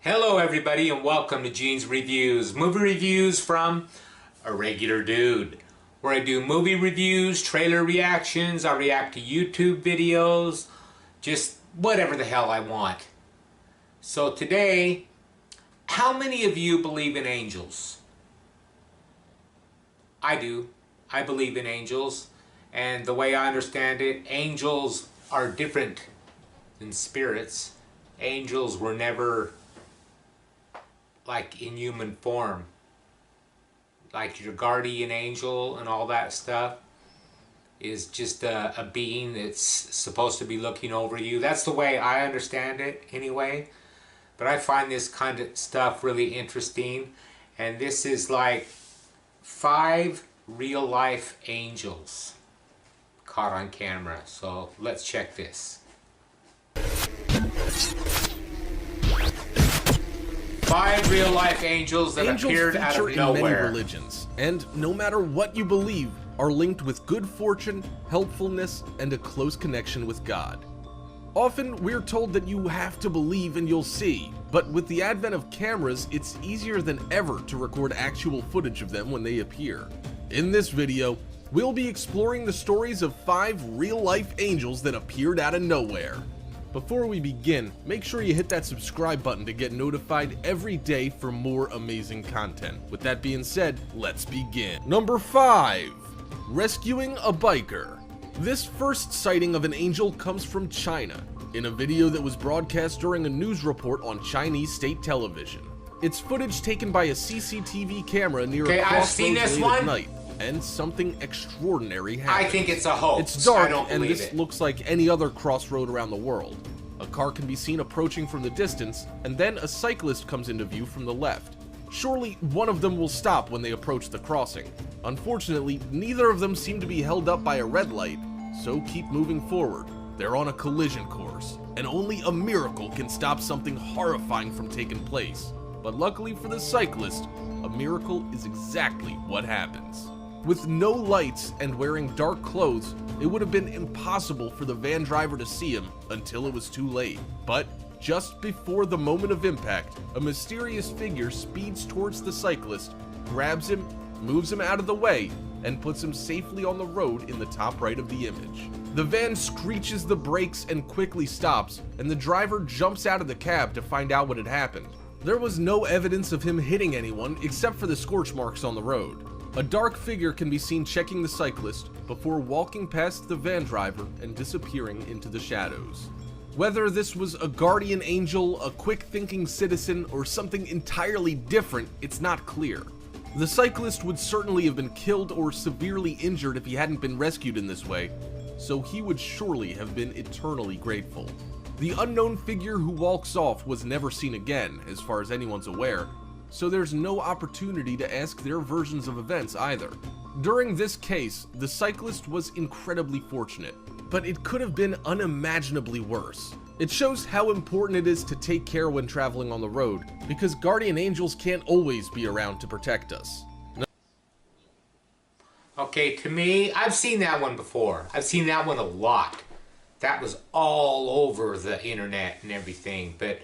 Hello everybody and welcome to Gene's Reviews, movie reviews from a regular dude, where I do movie reviews, trailer reactions, I react to YouTube videos, just whatever the hell I want. So today, how many of you believe in angels? I do. I believe in angels, and the way I understand it, angels are different than spirits. Angels were never like in human form, like your guardian angel and all that stuff is just a being that's supposed to be looking over you. That's the way I understand it anyway, but I find this kind of stuff really interesting, and this is like 5 real-life angels caught on camera. So let's check this. 5 real-life angels that appeared out of nowhere. In many religions, and no matter what you believe, are linked with good fortune, helpfulness, and a close connection with God. Often, we're told that you have to believe and you'll see, but with the advent of cameras, it's easier than ever to record actual footage of them when they appear. In this video, we'll be exploring the stories of 5 real-life angels that appeared out of nowhere. Before we begin, make sure you hit that subscribe button to get notified every day for more amazing content. With that being said, let's begin. Number 5. Rescuing a biker. This first sighting of an angel comes from China, in a video that was broadcast during a news report on Chinese state television. It's footage taken by a CCTV camera near a crossroads late at night, and something extraordinary happens. I think it's a hoax. It's dark, and this looks like any other crossroad around the world. A car can be seen approaching from the distance, and then a cyclist comes into view from the left. Surely one of them will stop when they approach the crossing. Unfortunately, neither of them seem to be held up by a red light, so keep moving forward. They're on a collision course, and only a miracle can stop something horrifying from taking place. But luckily for the cyclist, a miracle is exactly what happens. With no lights and wearing dark clothes, it would have been impossible for the van driver to see him until it was too late. But just before the moment of impact, a mysterious figure speeds towards the cyclist, grabs him, moves him out of the way, and puts him safely on the road in the top right of the image. The van screeches the brakes and quickly stops, and the driver jumps out of the cab to find out what had happened. There was no evidence of him hitting anyone except for the scorch marks on the road. A dark figure can be seen checking the cyclist before walking past the van driver and disappearing into the shadows. Whether this was a guardian angel, a quick-thinking citizen, or something entirely different, it's not clear. The cyclist would certainly have been killed or severely injured if he hadn't been rescued in this way, so he would surely have been eternally grateful. The unknown figure who walks off was never seen again, as far as anyone's aware, so there's no opportunity to ask their versions of events either. During this case, the cyclist was incredibly fortunate, but it could have been unimaginably worse. It shows how important it is to take care when traveling on the road, because guardian angels can't always be around to protect us. Okay, to me, I've seen that one before. I've seen that one a lot. That was all over the internet and everything, but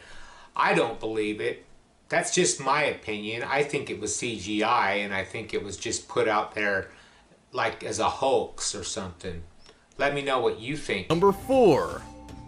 I don't believe it. That's just my opinion. I think it was CGI, and I think it was just put out there like as a hoax or something. Let me know what you think. Number 4.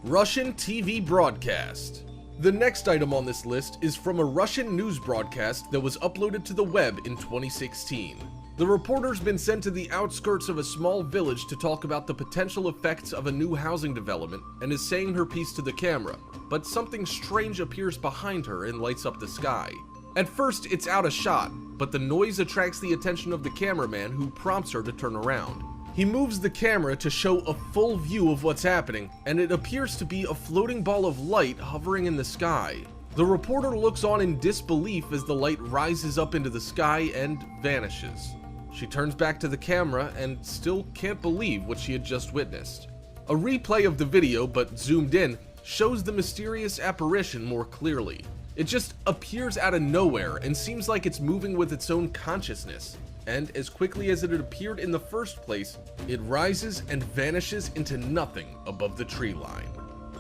Russian TV broadcast. The next item on this list is from a Russian news broadcast that was uploaded to the web in 2016. The reporter's been sent to the outskirts of a small village to talk about the potential effects of a new housing development and is saying her piece to the camera, but something strange appears behind her and lights up the sky. At first, it's out of shot, but the noise attracts the attention of the cameraman, who prompts her to turn around. He moves the camera to show a full view of what's happening, and it appears to be a floating ball of light hovering in the sky. The reporter looks on in disbelief as the light rises up into the sky and vanishes. She turns back to the camera and still can't believe what she had just witnessed. A replay of the video, but zoomed in, shows the mysterious apparition more clearly. It just appears out of nowhere and seems like it's moving with its own consciousness. And as quickly as it had appeared in the first place, it rises and vanishes into nothing above the tree line.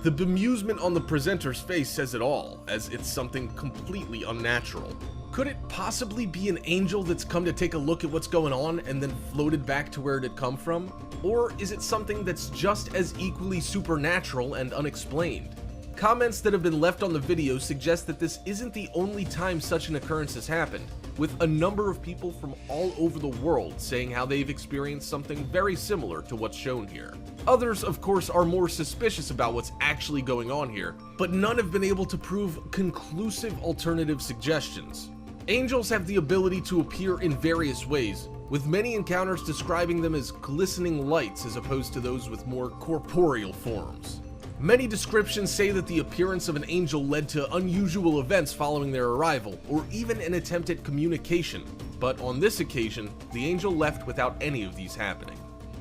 The bemusement on the presenter's face says it all, as it's something completely unnatural. Could it possibly be an angel that's come to take a look at what's going on and then floated back to where it had come from? Or is it something that's just as equally supernatural and unexplained? Comments that have been left on the video suggest that this isn't the only time such an occurrence has happened, with a number of people from all over the world saying how they've experienced something very similar to what's shown here. Others, of course, are more suspicious about what's actually going on here, but none have been able to prove conclusive alternative suggestions. Angels have the ability to appear in various ways, with many encounters describing them as glistening lights as opposed to those with more corporeal forms. Many descriptions say that the appearance of an angel led to unusual events following their arrival, or even an attempt at communication, but on this occasion, the angel left without any of these happening.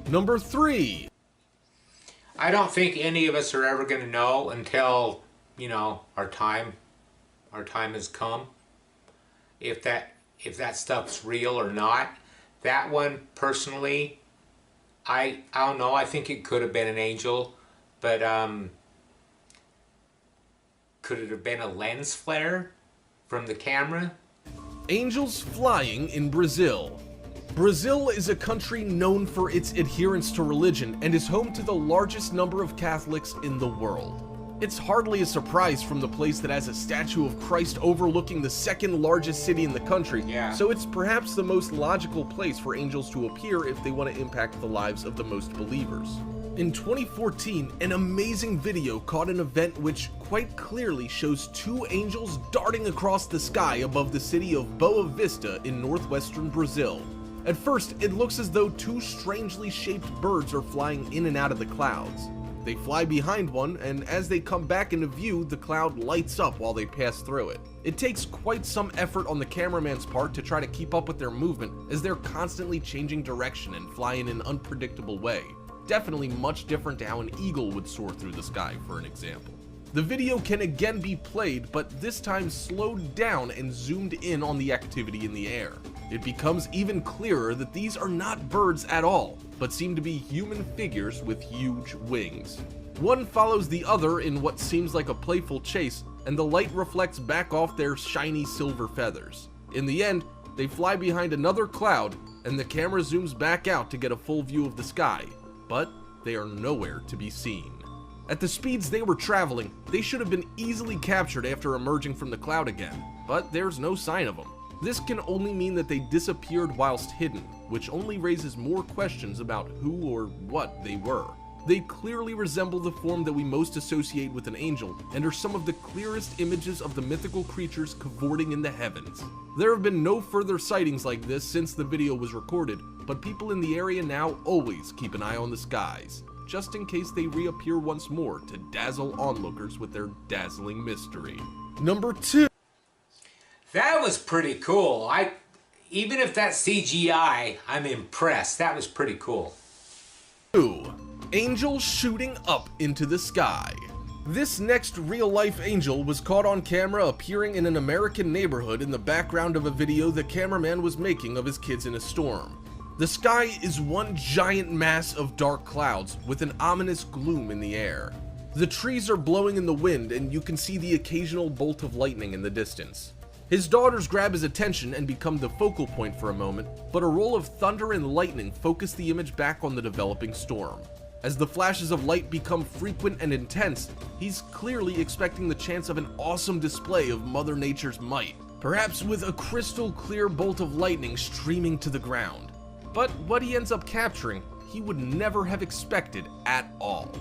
Number 3. I don't think any of us are ever going to know until, our time has come. If that stuff's real or not. That one, personally, I don't know. I think it could have been an angel, but could it have been a lens flare from the camera? Angels flying in Brazil. Brazil is a country known for its adherence to religion and is home to the largest number of Catholics in the world. It's hardly a surprise from the place that has a statue of Christ overlooking the second largest city in the country, so it's perhaps the most logical place for angels to appear if they want to impact the lives of the most believers. In 2014, an amazing video caught an event which quite clearly shows 2 angels darting across the sky above the city of Boa Vista in northwestern Brazil. At first, it looks as though 2 strangely shaped birds are flying in and out of the clouds. They fly behind one, and as they come back into view, the cloud lights up while they pass through it. It takes quite some effort on the cameraman's part to try to keep up with their movement, as they're constantly changing direction and fly in an unpredictable way. Definitely much different to how an eagle would soar through the sky, for an example. The video can again be played, but this time slowed down and zoomed in on the activity in the air. It becomes even clearer that these are not birds at all, but seem to be human figures with huge wings. One follows the other in what seems like a playful chase, and the light reflects back off their shiny silver feathers. In the end, they fly behind another cloud, and the camera zooms back out to get a full view of the sky, but they are nowhere to be seen. At the speeds they were traveling, they should have been easily captured after emerging from the cloud again, but there's no sign of them. This can only mean that they disappeared whilst hidden, which only raises more questions about who or what they were. They clearly resemble the form that we most associate with an angel, and are some of the clearest images of the mythical creatures cavorting in the heavens. There have been no further sightings like this since the video was recorded, but people in the area now always keep an eye on the skies, just in case they reappear once more to dazzle onlookers with their dazzling mystery. Number 2. That was pretty cool. Even if that's CGI, I'm impressed. That was pretty cool. 2. Angel shooting up into the sky. This next real-life angel was caught on camera appearing in an American neighborhood in the background of a video the cameraman was making of his kids in a storm. The sky is one giant mass of dark clouds with an ominous gloom in the air. The trees are blowing in the wind, and you can see the occasional bolt of lightning in the distance. His daughters grab his attention and become the focal point for a moment, but a roll of thunder and lightning focus the image back on the developing storm. As the flashes of light become frequent and intense, he's clearly expecting the chance of an awesome display of Mother Nature's might, perhaps with a crystal clear bolt of lightning streaming to the ground. But what he ends up capturing, he would never have expected at all.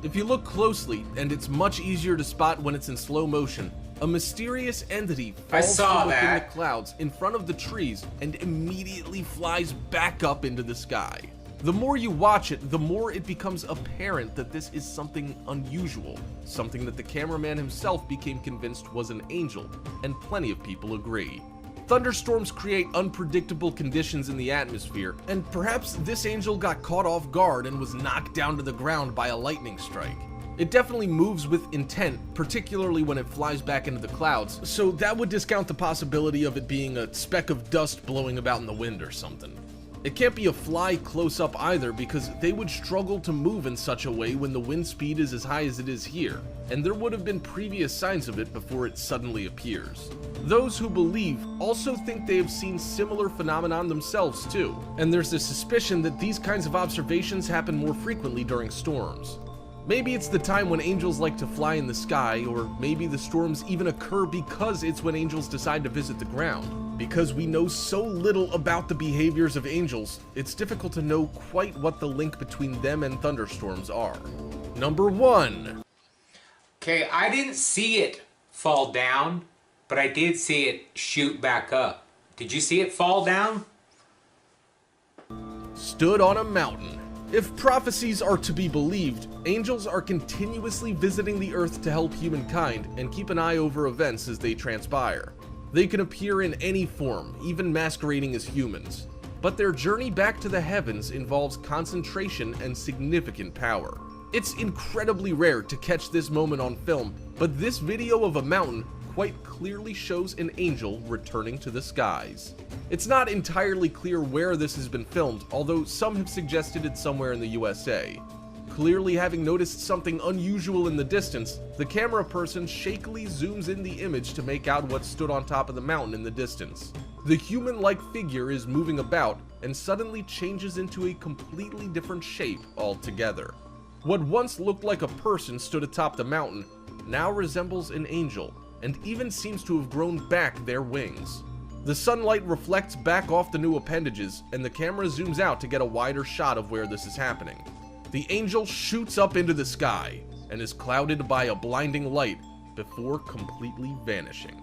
If you look closely, and it's much easier to spot when it's in slow motion, a mysterious entity falls from within the clouds in front of the trees and immediately flies back up into the sky. The more you watch it, the more it becomes apparent that this is something unusual, something that the cameraman himself became convinced was an angel, and plenty of people agree. Thunderstorms create unpredictable conditions in the atmosphere, and perhaps this angel got caught off guard and was knocked down to the ground by a lightning strike. It definitely moves with intent, particularly when it flies back into the clouds, so that would discount the possibility of it being a speck of dust blowing about in the wind or something. It can't be a fly close up either because they would struggle to move in such a way when the wind speed is as high as it is here, and there would have been previous signs of it before it suddenly appears. Those who believe also think they have seen similar phenomenon themselves too, and there's a suspicion that these kinds of observations happen more frequently during storms. Maybe it's the time when angels like to fly in the sky, or maybe the storms even occur because it's when angels decide to visit the ground. Because we know so little about the behaviors of angels, it's difficult to know quite what the link between them and thunderstorms are. Number 1. Okay, I didn't see it fall down, but I did see it shoot back up. Did you see it fall down? Stood on a mountain. If prophecies are to be believed, angels are continuously visiting the earth to help humankind and keep an eye over events as they transpire. They can appear in any form, even masquerading as humans. But their journey back to the heavens involves concentration and significant power. It's incredibly rare to catch this moment on film, but this video of a mountain quite clearly shows an angel returning to the skies. It's not entirely clear where this has been filmed, although some have suggested it's somewhere in the USA. Clearly having noticed something unusual in the distance, the camera person shakily zooms in the image to make out what stood on top of the mountain in the distance. The human-like figure is moving about and suddenly changes into a completely different shape altogether. What once looked like a person stood atop the mountain now resembles an angel, and even seems to have grown back their wings. The sunlight reflects back off the new appendages, and the camera zooms out to get a wider shot of where this is happening. The angel shoots up into the sky, and is clouded by a blinding light before completely vanishing.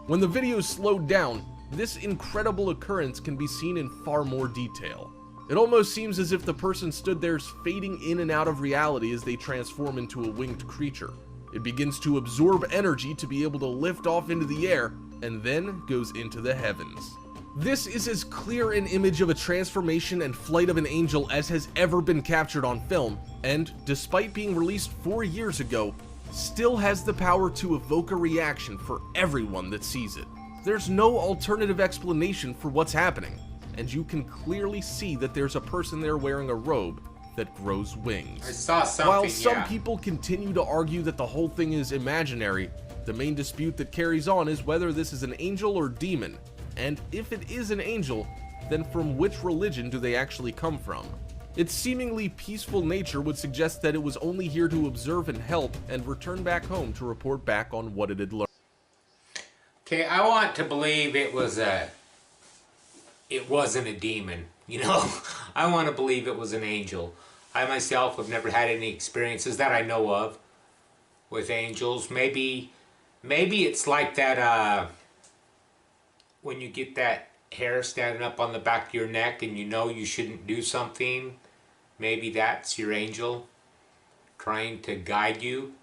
When the video is slowed down, this incredible occurrence can be seen in far more detail. It almost seems as if the person stood there fading in and out of reality as they transform into a winged creature. It begins to absorb energy to be able to lift off into the air, and then goes into the heavens. This is as clear an image of a transformation and flight of an angel as has ever been captured on film, and despite being released 4 years ago, still has the power to evoke a reaction for everyone that sees it. There's no alternative explanation for what's happening, and you can clearly see that there's a person there wearing a robe that grows wings. I saw something, While some yeah. people continue to argue that the whole thing is imaginary, the main dispute that carries on is whether this is an angel or demon, and if it is an angel, then from which religion do they actually come from? Its seemingly peaceful nature would suggest that it was only here to observe and help, and return back home to report back on what it had learned. Okay, I want to believe it wasn't a demon, you know? I want to believe it was an angel. I myself have never had any experiences that I know of with angels. Maybe it's like that when you get that hair standing up on the back of your neck and you know you shouldn't do something. Maybe that's your angel trying to guide you.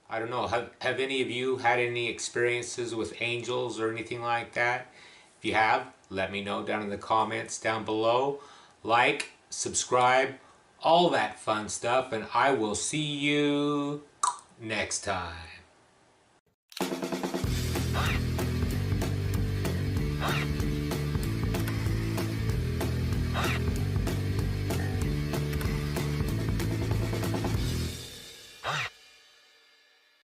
I don't know. Have any of you had any experiences with angels or anything like that? If you have, let me know down in the comments down below. Like, subscribe, all that fun stuff, and I will see you next time.